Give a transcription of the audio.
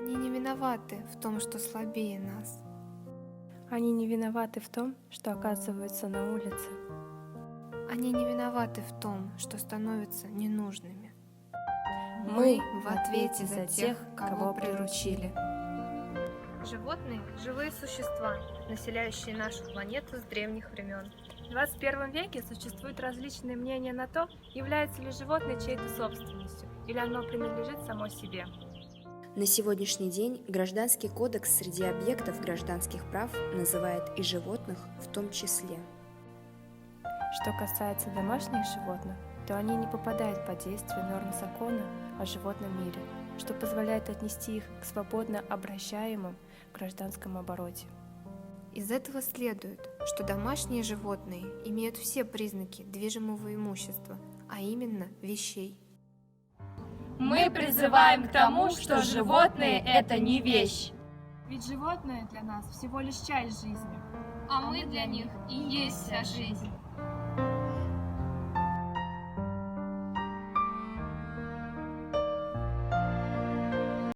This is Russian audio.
Они не виноваты в том, что слабее нас. Они не виноваты в том, что оказываются на улице. Они не виноваты в том, что становятся ненужными. Мы в ответе за тех, кого приручили. Животные – живые существа, населяющие нашу планету с древних времен. В 21 веке существуют различные мнения на то, является ли животное чьей-то собственностью, или оно принадлежит само себе. На сегодняшний день Гражданский кодекс среди объектов гражданских прав называет и животных в том числе. Что касается домашних животных, то они не попадают под действие норм закона о животном мире, что позволяет отнести их к свободно обращаемым в гражданском обороте. Из этого следует, что домашние животные имеют все признаки движимого имущества, а именно вещей. Мы призываем к тому, что животные – это не вещь. Ведь животное для нас всего лишь часть жизни. А мы для них и есть вся жизнь.